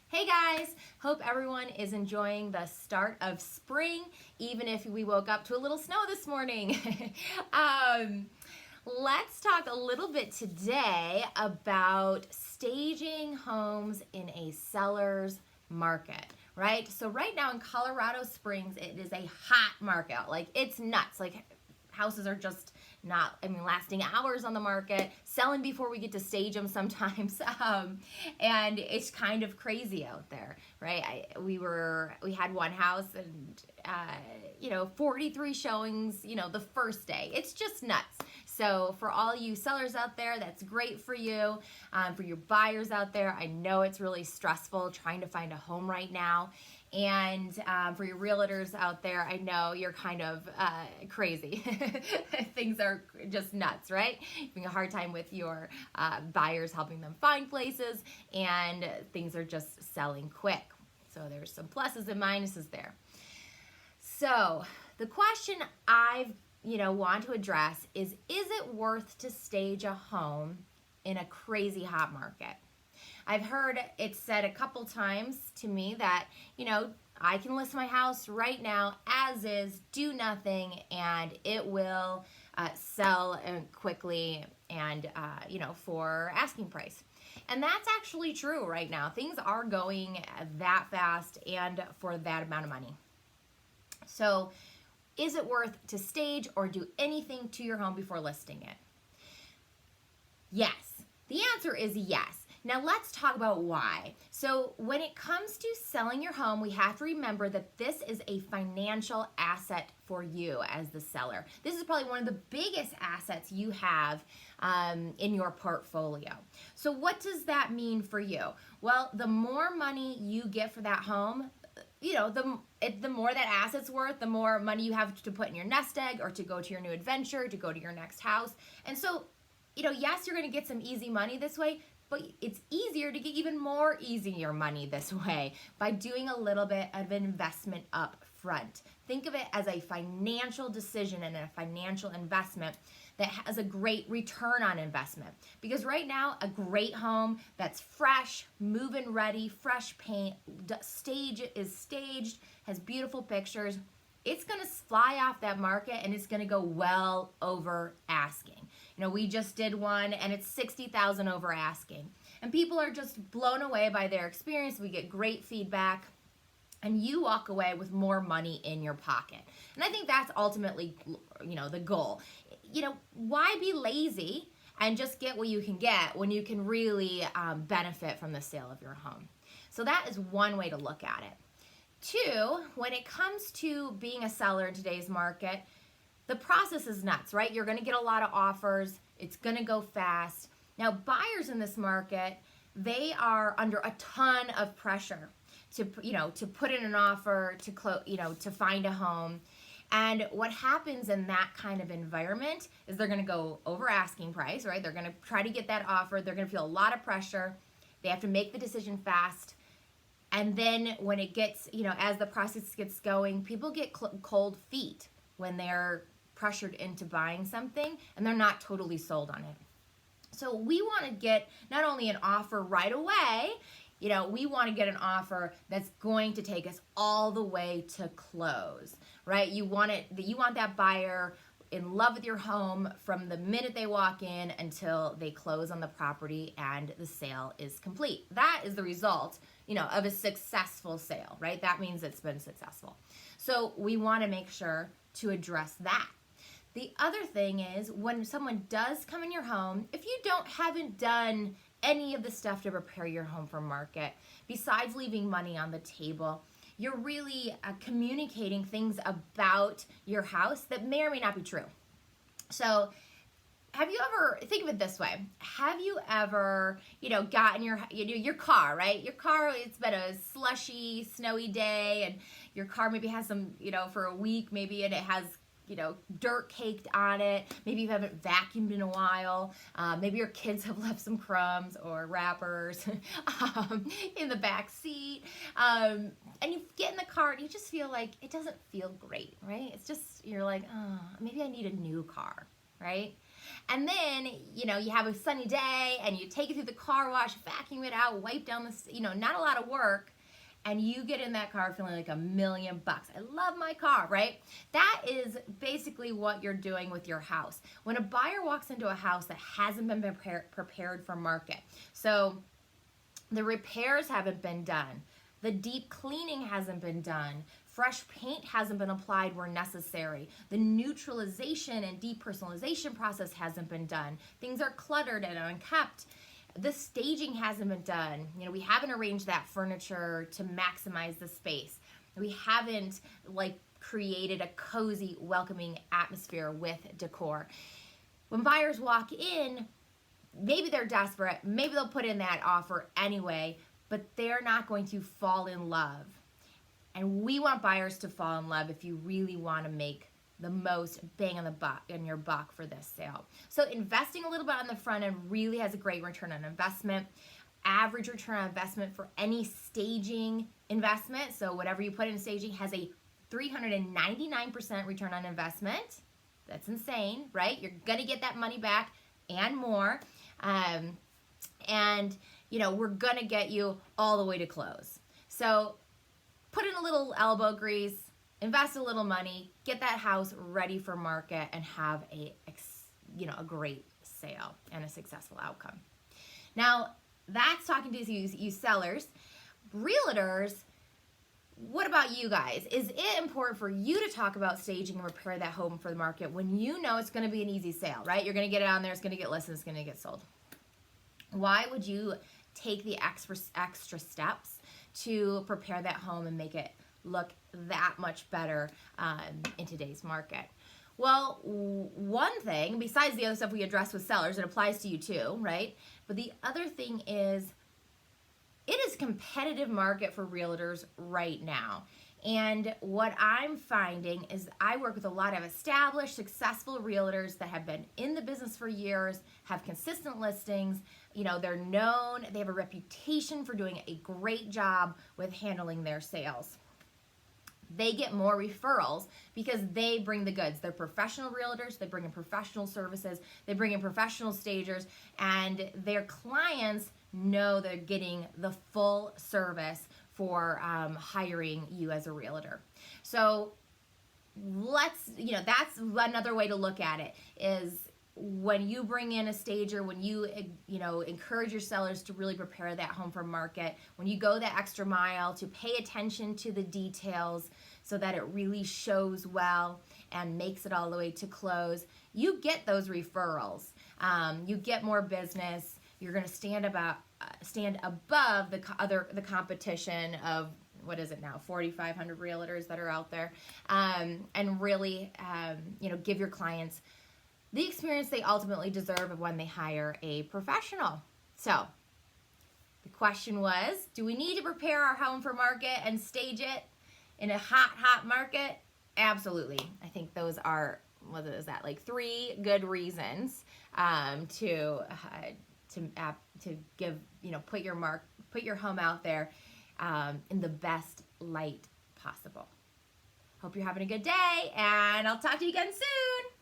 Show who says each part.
Speaker 1: Hey guys, hope everyone is enjoying the start of spring, even if we woke up to a little snow this morning. um, let's talk a little bit today about staging homes in a seller's market, right? So right now in Colorado Springs, it is a hot market. Like it's nuts. Like houses are just not, lasting hours on the market, selling before we get to stage them sometimes. And it's kind of crazy out there, right? We had one house and, 43 showings, the first day. It's just nuts. So for all you sellers out there, that's great for you. For your buyers out there, I know it's really stressful trying to find a home right now. And for your realtors out there, I know you're kind of crazy. Things are just nuts, right? Having a hard time with your buyers, helping them find places, and things are just selling quick. So there's some pluses and minuses there. So the question I've want to address is it worth to stage a home in a crazy hot market? I've heard it said a couple times to me that, I can list my house right now as is, do nothing, and it will sell quickly and, for asking price. And that's actually true right now. Things are going that fast and for that amount of money. So is it worth to stage or do anything to your home before listing it? Yes. The answer is yes. Now let's talk about why. So when it comes to selling your home, we have to remember that this is a financial asset for you as the seller. This is probably one of the biggest assets you have in your portfolio. So what does that mean for you? Well, the more money you get for that home, the more that asset's worth, the more money you have to put in your nest egg or to go to your new adventure, to go to your next house. And so, yes, you're going to get some easy money this way, but it's easier to get even more easier money this way by doing a little bit of an investment up front. Think of it as a financial decision and a financial investment that has a great return on investment. Because right now, a great home that's fresh, move-in ready, fresh paint, is staged, has beautiful pictures, it's going to fly off that market and it's going to go well over asking. We just did one and it's $60,000 over asking. And people are just blown away by their experience. We get great feedback and you walk away with more money in your pocket. And I think that's ultimately, the goal. Why be lazy and just get what you can get when you can really benefit from the sale of your home? So that is one way to look at it. Two, when it comes to being a seller in today's market, the process is nuts, right? You're going to get a lot of offers. It's going to go fast. Now, buyers in this market, they are under a ton of pressure to put in an offer, to find a home. And what happens in that kind of environment is they're going to go over asking price, right? They're going to try to get that offer. They're going to feel a lot of pressure. They have to make the decision fast. And then when it gets, as the process gets going, people get cold feet when they're pressured into buying something and they're not totally sold on it. So we want to get not only an offer right away, we want to get an offer that's going to take us all the way to close, right? You want that buyer in love with your home from the minute they walk in until they close on the property and the sale is complete. That is the result, of a successful sale, right? That means it's been successful. So we want to make sure to address that. The other thing is when someone does come in your home, if you haven't done any of the stuff to prepare your home for market, besides leaving money on the table, you're really communicating things about your house that may or may not be true. So have you ever, think of it this way, have you ever, gotten your car, right? Your car, it's been a slushy, snowy day, and your car maybe has some, for a week maybe, and it has dirt caked on it. Maybe you haven't vacuumed in a while. Maybe your kids have left some crumbs or wrappers in the back seat. And you get in the car and you just feel like it doesn't feel great, right? It's just, you're like, oh, maybe I need a new car, right? And then, you have a sunny day and you take it through the car wash, vacuum it out, wipe down the, not a lot of work, and you get in that car feeling like $1,000,000. I love my car, right? That is basically what you're doing with your house. When a buyer walks into a house that hasn't been prepared for market, so the repairs haven't been done, the deep cleaning hasn't been done, fresh paint hasn't been applied where necessary, the neutralization and depersonalization process hasn't been done, things are cluttered and unkept, the staging hasn't been done, we haven't arranged that furniture to maximize the space, we haven't created a cozy, welcoming atmosphere with decor. When buyers walk in, maybe they're desperate, maybe they'll put in that offer anyway, but they're not going to fall in love. And we want buyers to fall in love if you really want to make the most bang on your buck for this sale. So investing a little bit on the front end really has a great return on investment. Average return on investment for any staging investment, so whatever you put in staging, has a 399% return on investment. That's insane, right? You're gonna get that money back and more. We're gonna get you all the way to close. So put in a little elbow grease, invest a little money, get that house ready for market, and have a great sale and a successful outcome. Now, that's talking to you sellers. Realtors, what about you guys? Is it important for you to talk about staging and repair that home for the market when you know it's going to be an easy sale, right? You're going to get it on there, it's going to get listed, it's going to get sold. Why would you take the extra steps to prepare that home and make it look that much better in today's market? Well, one thing, besides the other stuff we address with sellers, it applies to you too, right? But the other thing is, it is a competitive market for realtors right now. And what I'm finding is I work with a lot of established, successful realtors that have been in the business for years, have consistent listings, they're known, they have a reputation for doing a great job with handling their sales. They get more referrals because they bring the goods. They're professional realtors, they bring in professional services, they bring in professional stagers, and their clients know they're getting the full service for hiring you as a realtor. So that's another way to look at it, is when you bring in a stager, when you encourage your sellers to really prepare that home for market, when you go that extra mile to pay attention to the details so that it really shows well and makes it all the way to close, you get those referrals. You get more business. You're going to stand above the competition of, what is it now, 4,500 realtors that are out there, and really give your clients the experience they ultimately deserve of when they hire a professional. So the question was, do we need to prepare our home for market and stage it in a hot market? Absolutely. I think those are, what is that, 3 good reasons to give, put your home out there in the best light possible. Hope you're having a good day, and I'll talk to you again soon.